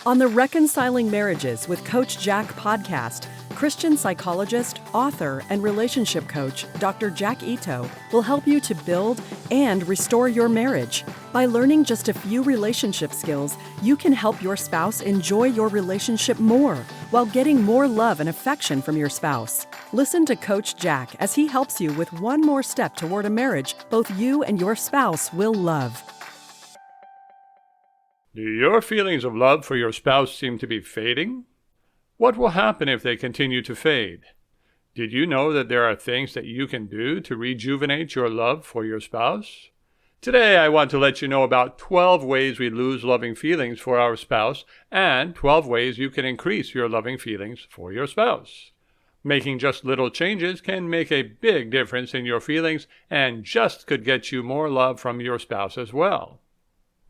On the Reconciling Marriages with Coach Jack podcast, Christian psychologist, author, and relationship coach Dr. Jack Ito will help you to build and restore your marriage. By learning just a few relationship skills, you can help your spouse enjoy your relationship more while getting more love and affection from your spouse. Listen to Coach Jack as he helps you with one more step toward a marriage both you and your spouse will love. Do your feelings of love for your spouse seem to be fading? What will happen if they continue to fade? Did you know that there are things that you can do to rejuvenate your love for your spouse? Today, I want to let you know about 12 ways we lose loving feelings for our spouse and 12 ways you can increase your loving feelings for your spouse. Making just little changes can make a big difference in your feelings and just could get you more love from your spouse as well.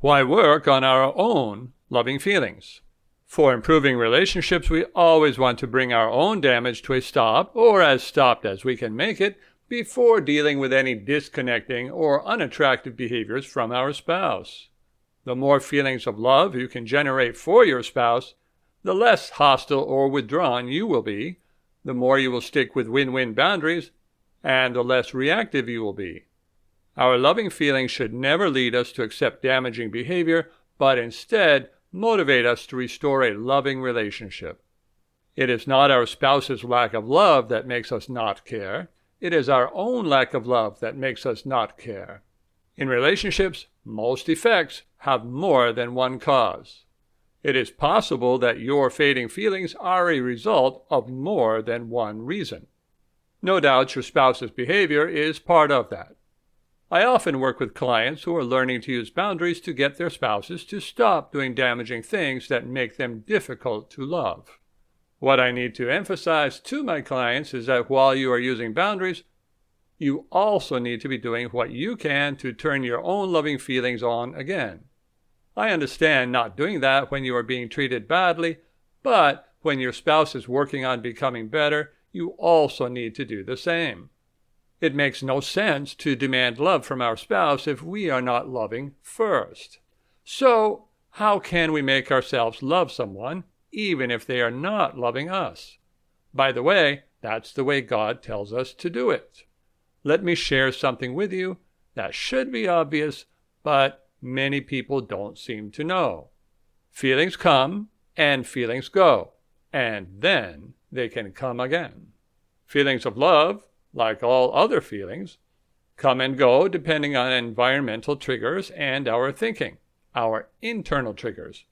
Why work on our own loving feelings? For improving relationships, we always want to bring our own damage to a stop, or as stopped as we can make it, before dealing with any disconnecting or unattractive behaviors from our spouse. The more feelings of love you can generate for your spouse, the less hostile or withdrawn you will be, the more you will stick with win-win boundaries, and the less reactive you will be. Our loving feelings should never lead us to accept damaging behavior, but instead motivate us to restore a loving relationship. It is not our spouse's lack of love that makes us not care. It is our own lack of love that makes us not care. In relationships, most defects have more than one cause. It is possible that your fading feelings are a result of more than one reason. No doubt your spouse's behavior is part of that. I often work with clients who are learning to use boundaries to get their spouses to stop doing damaging things that make them difficult to love. What I need to emphasize to my clients is that while you are using boundaries, you also need to be doing what you can to turn your own loving feelings on again. I understand not doing that when you are being treated badly, but when your spouse is working on becoming better, you also need to do the same. It makes no sense to demand love from our spouse if we are not loving first. So, how can we make ourselves love someone, even if they are not loving us? By the way, that's the way God tells us to do it. Let me share something with you that should be obvious, but many people don't seem to know. Feelings come and feelings go, and then they can come again. Feelings of love, like all other feelings, come and go depending on environmental triggers and our thinking, our internal triggers.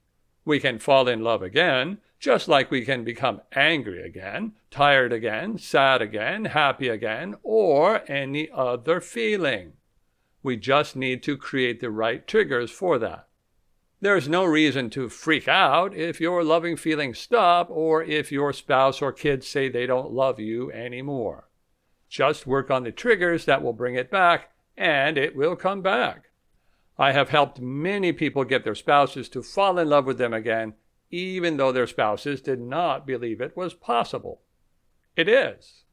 We can fall in love again, just like we can become angry again, tired again, sad again, happy again, or any other feeling. We just need to create the right triggers for that. There is no reason to freak out if your loving feelings stop or if your spouse or kids say they don't love you anymore. Just work on the triggers that will bring it back, and it will come back. I have helped many people get their spouses to fall in love with them again, even though their spouses did not believe it was possible. It is.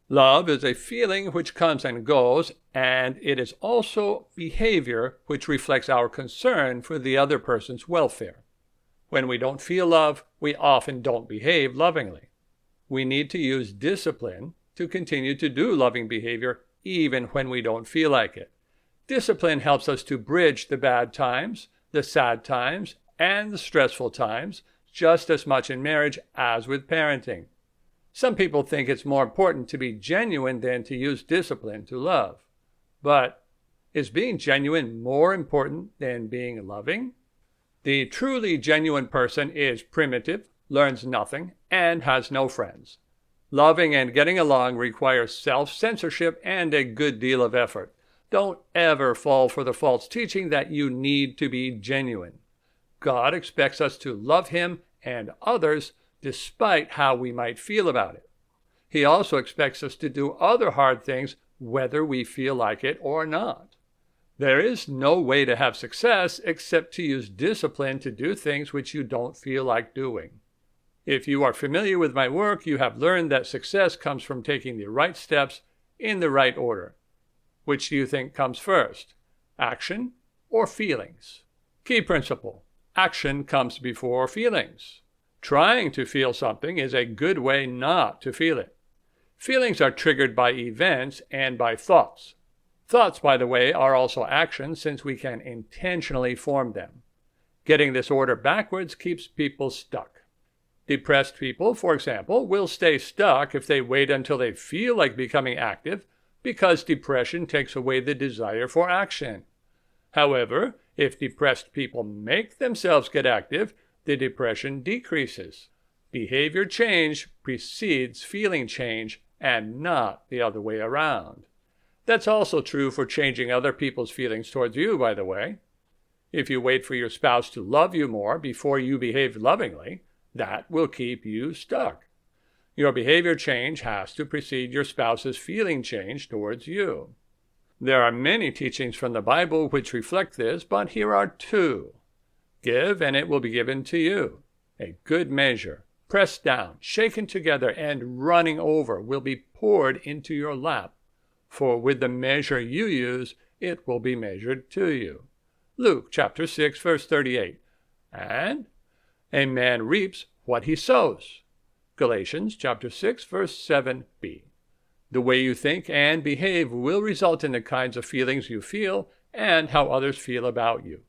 Love is a feeling which comes and goes, and it is also behavior which reflects our concern for the other person's welfare. When we don't feel love, we often don't behave lovingly. We need to use discipline to continue to do loving behavior even when we don't feel like it. Discipline helps us to bridge the bad times, the sad times, and the stressful times, just as much in marriage as with parenting. Some people think it's more important to be genuine than to use discipline to love. But is being genuine more important than being loving? The truly genuine person is primitive, learns nothing, and has no friends. Loving and getting along requires self-censorship and a good deal of effort. Don't ever fall for the false teaching that you need to be genuine. God expects us to love Him and others despite how we might feel about it. He also expects us to do other hard things whether we feel like it or not. There is no way to have success except to use discipline to do things which you don't feel like doing. If you are familiar with my work, you have learned that success comes from taking the right steps in the right order. Which do you think comes first, action or feelings? Key principle: action comes before feelings. Trying to feel something is a good way not to feel it. Feelings are triggered by events and by thoughts. Thoughts, by the way, are also actions since we can intentionally form them. Getting this order backwards keeps people stuck. Depressed people, for example, will stay stuck if they wait until they feel like becoming active because depression takes away the desire for action. However, if depressed people make themselves get active, the depression decreases. Behavior change precedes feeling change and not the other way around. That's also true for changing other people's feelings towards you, by the way. If you wait for your spouse to love you more before you behave lovingly, that will keep you stuck. Your behavior change has to precede your spouse's feeling change towards you. There are many teachings from the Bible which reflect this, but here are two. Give, and it will be given to you. A good measure, pressed down, shaken together, and running over, will be poured into your lap. For with the measure you use, it will be measured to you. Luke chapter 6, verse 38. And a man reaps what he sows. Galatians chapter 6, verse 7b. The way you think and behave will result in the kinds of feelings you feel and how others feel about you.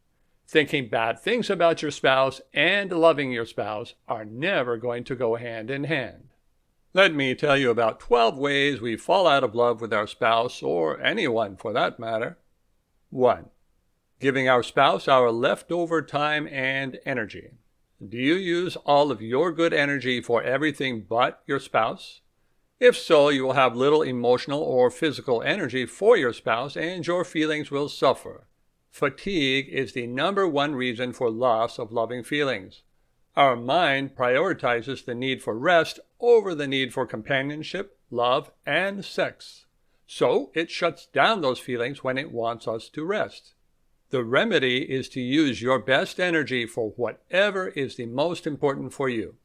Thinking bad things about your spouse and loving your spouse are never going to go hand in hand. Let me tell you about 12 ways we fall out of love with our spouse, or anyone for that matter. 1. Giving our spouse our leftover time and energy. Do you use all of your good energy for everything but your spouse? If so, you will have little emotional or physical energy for your spouse and your feelings will suffer. Fatigue is the number one reason for loss of loving feelings. Our mind prioritizes the need for rest over the need for companionship, love, and sex. So it shuts down those feelings when it wants us to rest. The remedy is to use your best energy for whatever is the most important for you.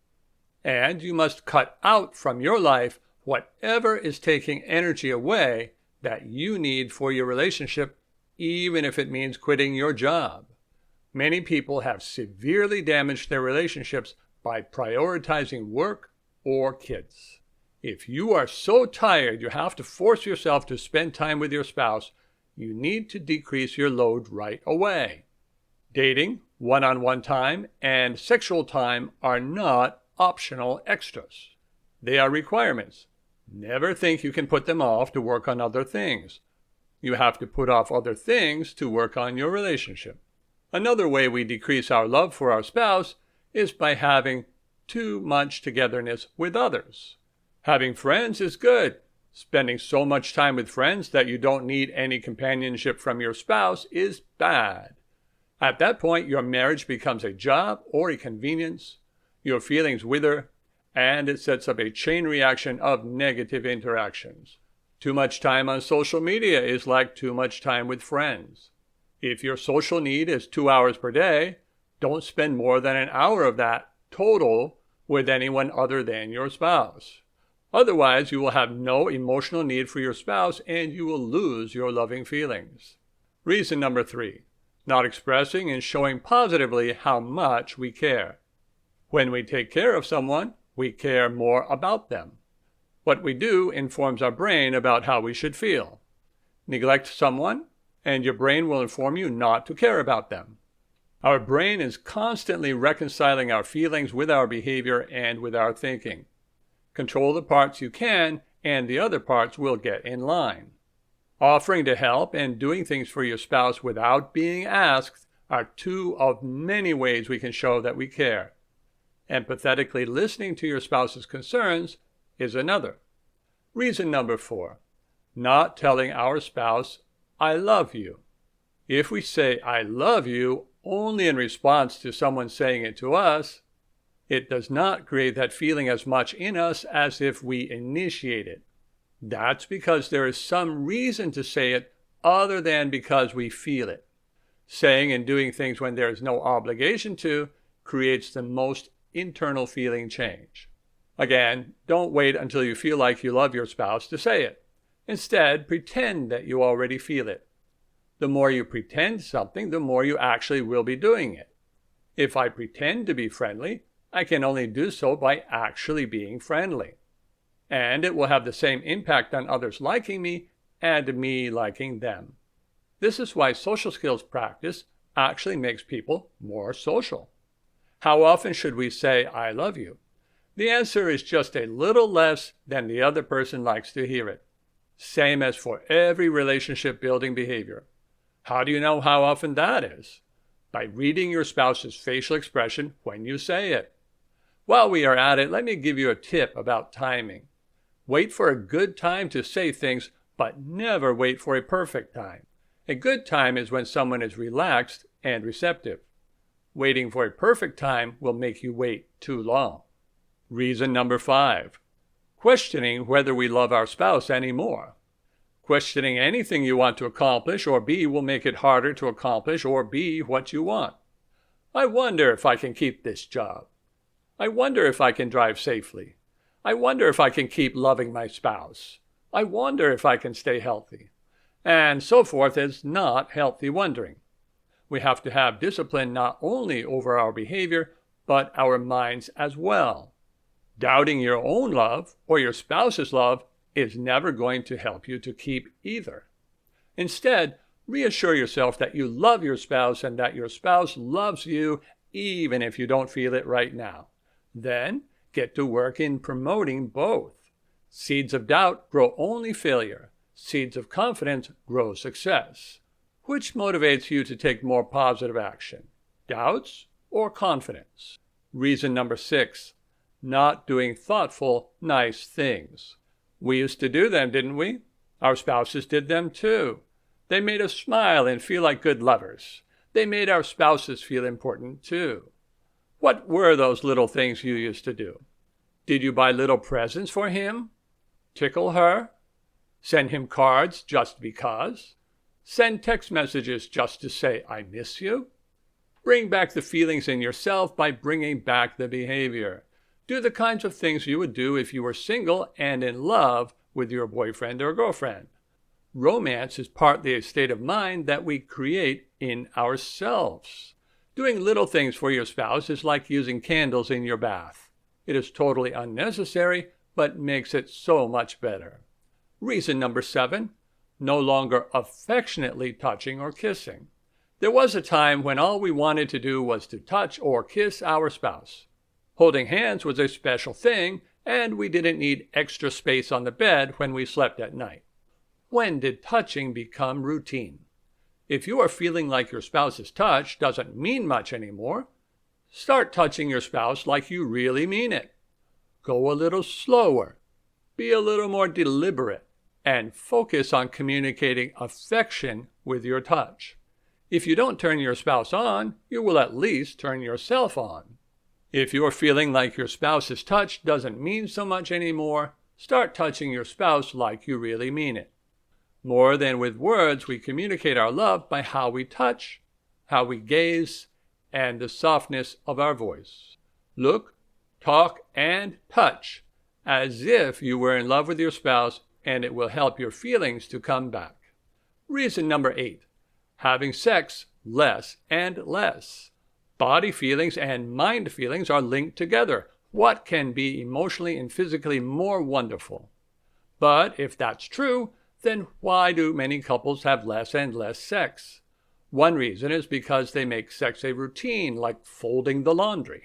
And you must cut out from your life whatever is taking energy away that you need for your relationship, even if it means quitting your job. Many people have severely damaged their relationships by prioritizing work or kids. If you are so tired you have to force yourself to spend time with your spouse, you need to decrease your load right away. Dating, one-on-one time, and sexual time are not optional extras. They are requirements. Never think you can put them off to work on other things. You have to put off other things to work on your relationship. Another way we decrease our love for our spouse is by having too much togetherness with others. Having friends is good. Spending so much time with friends that you don't need any companionship from your spouse is bad. At that point, your marriage becomes a job or a convenience. Your feelings wither, and it sets up a chain reaction of negative interactions. Too much time on social media is like too much time with friends. If your social need is 2 hours per day, don't spend more than an hour of that total with anyone other than your spouse. Otherwise, you will have no emotional need for your spouse and you will lose your loving feelings. Reason number 3, not expressing and showing positively how much we care. When we take care of someone, we care more about them. What we do informs our brain about how we should feel. Neglect someone, and your brain will inform you not to care about them. Our brain is constantly reconciling our feelings with our behavior and with our thinking. Control the parts you can, and the other parts will get in line. Offering to help and doing things for your spouse without being asked are two of many ways we can show that we care. Empathetically listening to your spouse's concerns is another. Reason number 4, not telling our spouse, I love you. If we say, I love you, only in response to someone saying it to us, it does not create that feeling as much in us as if we initiate it. That's because there is some reason to say it other than because we feel it. Saying and doing things when there is no obligation to creates the most internal feeling change. Again, don't wait until you feel like you love your spouse to say it. Instead, pretend that you already feel it. The more you pretend something, the more you actually will be doing it. If I pretend to be friendly, I can only do so by actually being friendly. And it will have the same impact on others liking me and me liking them. This is why social skills practice actually makes people more social. How often should we say, "I love you"? The answer is just a little less than the other person likes to hear it. Same as for every relationship building behavior. How do you know how often that is? By reading your spouse's facial expression when you say it. While we are at it, let me give you a tip about timing. Wait for a good time to say things, but never wait for a perfect time. A good time is when someone is relaxed and receptive. Waiting for a perfect time will make you wait too long. Reason number 5. Questioning whether we love our spouse anymore. Questioning anything you want to accomplish or be will make it harder to accomplish or be what you want. I wonder if I can keep this job. I wonder if I can drive safely. I wonder if I can keep loving my spouse. I wonder if I can stay healthy. And so forth is not healthy wondering. We have to have discipline not only over our behavior, but our minds as well. Doubting your own love or your spouse's love is never going to help you to keep either. Instead, reassure yourself that you love your spouse and that your spouse loves you even if you don't feel it right now. Then, get to work in promoting both. Seeds of doubt grow only failure. Seeds of confidence grow success. Which motivates you to take more positive action? Doubts or confidence? Reason number 6. Not doing thoughtful, nice things. We used to do them, didn't we? Our spouses did them too. They made us smile and feel like good lovers. They made our spouses feel important too. What were those little things you used to do? Did you buy little presents for him? Tickle her? Send him cards just because? Send text messages just to say, "I miss you"? Bring back the feelings in yourself by bringing back the behavior. Do the kinds of things you would do if you were single and in love with your boyfriend or girlfriend. Romance is partly a state of mind that we create in ourselves. Doing little things for your spouse is like using candles in your bath. It is totally unnecessary, but makes it so much better. Reason number 7, no longer affectionately touching or kissing. There was a time when all we wanted to do was to touch or kiss our spouse. Holding hands was a special thing, and we didn't need extra space on the bed when we slept at night. When did touching become routine? If you are feeling like your spouse's touch doesn't mean much anymore, start touching your spouse like you really mean it. Go a little slower, be a little more deliberate, and focus on communicating affection with your touch. If you don't turn your spouse on, you will at least turn yourself on. If you're feeling like your spouse's touch doesn't mean so much anymore, start touching your spouse like you really mean it. More than with words, we communicate our love by how we touch, how we gaze, and the softness of our voice. Look, talk, and touch as if you were in love with your spouse, and it will help your feelings to come back. Reason number 8, having sex less and less. Body feelings and mind feelings are linked together. What can be emotionally and physically more wonderful? But if that's true, then why do many couples have less and less sex? One reason is because they make sex a routine, like folding the laundry.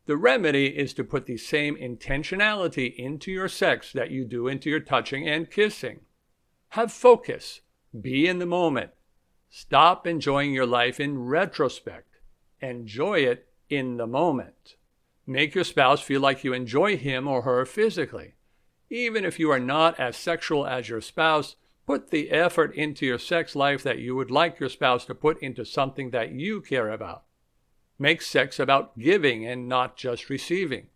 The remedy is to put the same intentionality into your sex that you do into your touching and kissing. Have focus. Be in the moment. Stop enjoying your life in retrospect. Enjoy it in the moment. Make your spouse feel like you enjoy him or her physically. Even if you are not as sexual as your spouse, put the effort into your sex life that you would like your spouse to put into something that you care about. Make sex about giving and not just receiving.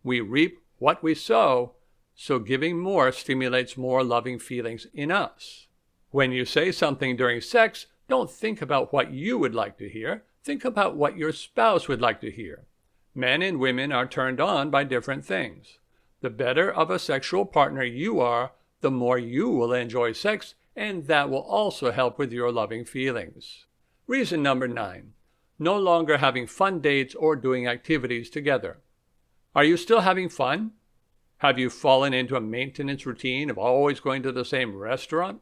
We reap what we sow, so giving more stimulates more loving feelings in us. When you say something during sex, don't think about what you would like to hear. Think about what your spouse would like to hear. Men and women are turned on by different things. The better of a sexual partner you are, the more you will enjoy sex, and that will also help with your loving feelings. Reason number 9, no longer having fun dates or doing activities together. Are you still having fun? Have you fallen into a maintenance routine of always going to the same restaurant?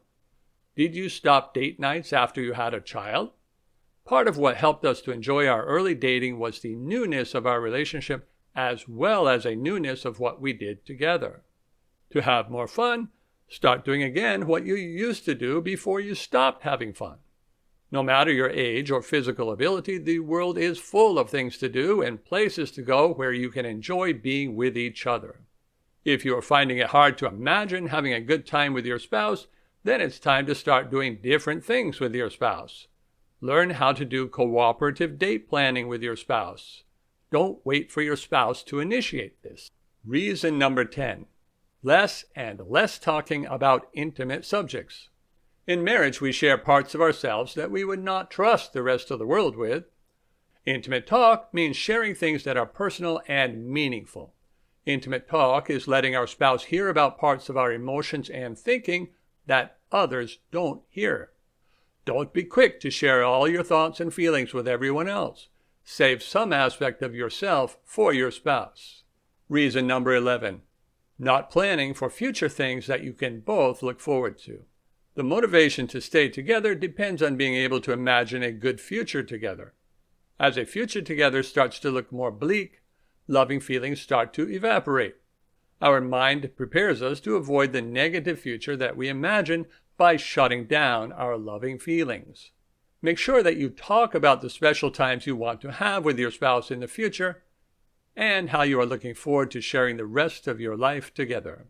Did you stop date nights after you had a child? Part of what helped us to enjoy our early dating was the newness of our relationship as well as a newness of what we did together. To have more fun, start doing again what you used to do before you stopped having fun. No matter your age or physical ability, the world is full of things to do and places to go where you can enjoy being with each other. If you are finding it hard to imagine having a good time with your spouse, then it's time to start doing different things with your spouse. Learn how to do cooperative date planning with your spouse. Don't wait for your spouse to initiate this. Reason number 10. Less and less talking about intimate subjects. In marriage, we share parts of ourselves that we would not trust the rest of the world with. Intimate talk means sharing things that are personal and meaningful. Intimate talk is letting our spouse hear about parts of our emotions and thinking that others don't hear. Don't be quick to share all your thoughts and feelings with everyone else. Save some aspect of yourself for your spouse. Reason number 11. Not planning for future things that you can both look forward to. The motivation to stay together depends on being able to imagine a good future together. As a future together starts to look more bleak, loving feelings start to evaporate. Our mind prepares us to avoid the negative future that we imagine by shutting down our loving feelings. Make sure that you talk about the special times you want to have with your spouse in the future and how you are looking forward to sharing the rest of your life together.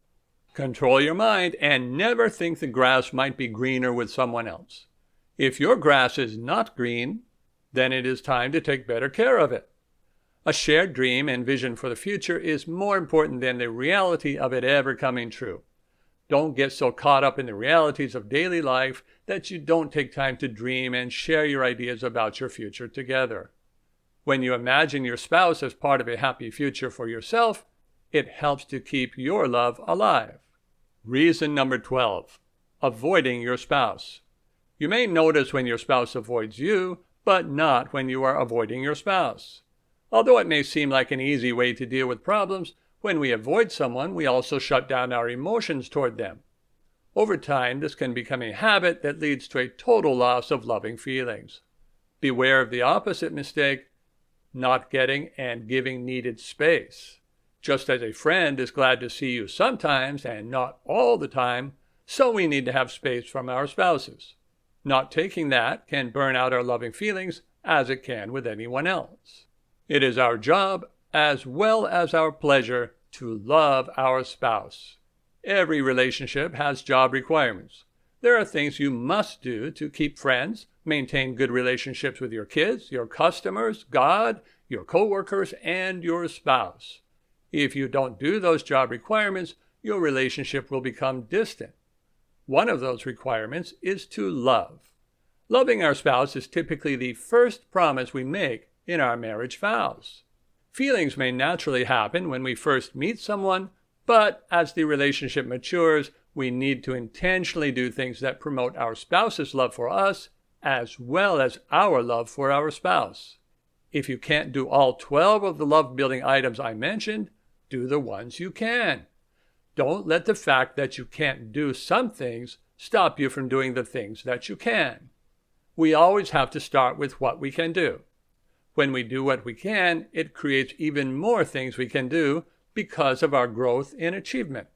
Control your mind and never think the grass might be greener with someone else. If your grass is not green, then it is time to take better care of it. A shared dream and vision for the future is more important than the reality of it ever coming true. Don't get so caught up in the realities of daily life that you don't take time to dream and share your ideas about your future together. When you imagine your spouse as part of a happy future for yourself, it helps to keep your love alive. Reason number 12. Avoiding your spouse. You may notice when your spouse avoids you, but not when you are avoiding your spouse. Although it may seem like an easy way to deal with problems, when we avoid someone, we also shut down our emotions toward them. Over time, this can become a habit that leads to a total loss of loving feelings. Beware of the opposite mistake, not getting and giving needed space. Just as a friend is glad to see you sometimes and not all the time, so we need to have space from our spouses. Not taking that can burn out our loving feelings as it can with anyone else. It is our job, as well as our pleasure, to love our spouse. Every relationship has job requirements. There are things you must do to keep friends, maintain good relationships with your kids, your customers, God, your coworkers, and your spouse. If you don't do those job requirements, your relationship will become distant. One of those requirements is to love. Loving our spouse is typically the first promise we make in our marriage vows. Feelings may naturally happen when we first meet someone, but as the relationship matures, we need to intentionally do things that promote our spouse's love for us, as well as our love for our spouse. If you can't do all 12 of the love-building items I mentioned, do the ones you can. Don't let the fact that you can't do some things stop you from doing the things that you can. We always have to start with what we can do. When we do what we can, it creates even more things we can do because of our growth in achievement.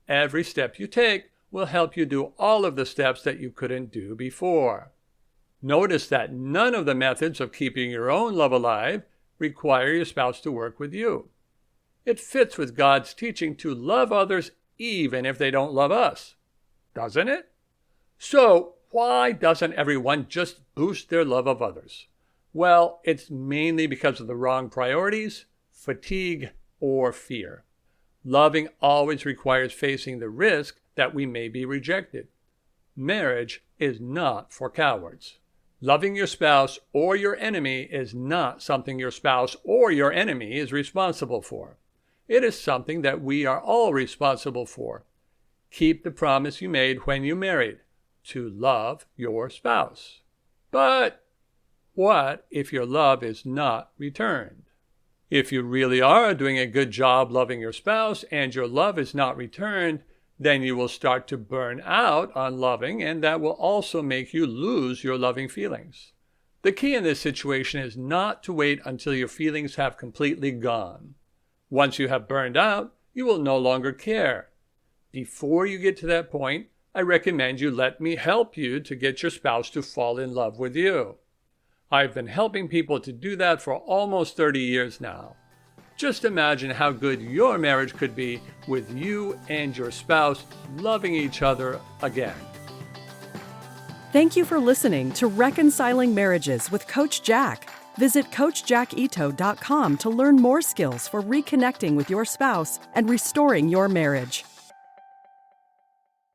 Every step you take will help you do all of the steps that you couldn't do before. Notice that none of the methods of keeping your own love alive require your spouse to work with you. It fits with God's teaching to love others even if they don't love us, doesn't it? So, why doesn't everyone just boost their love of others? Well, it's mainly because of the wrong priorities, fatigue, or fear. Loving always requires facing the risk that we may be rejected. Marriage is not for cowards. Loving your spouse or your enemy is not something your spouse or your enemy is responsible for. It is something that we are all responsible for. Keep the promise you made when you married, to love your spouse. But What if your love is not returned? If you really are doing a good job loving your spouse and your love is not returned, then you will start to burn out on loving, and that will also make you lose your loving feelings. The key in this situation is not to wait until your feelings have completely gone. Once you have burned out, you will no longer care. Before you get to that point, I recommend you let me help you to get your spouse to fall in love with you. I've been helping people to do that for almost 30 years now. Just imagine how good your marriage could be with you and your spouse loving each other again. Thank you for listening to Reconciling Marriages with Coach Jack. Visit CoachJackIto.com to learn more skills for reconnecting with your spouse and restoring your marriage.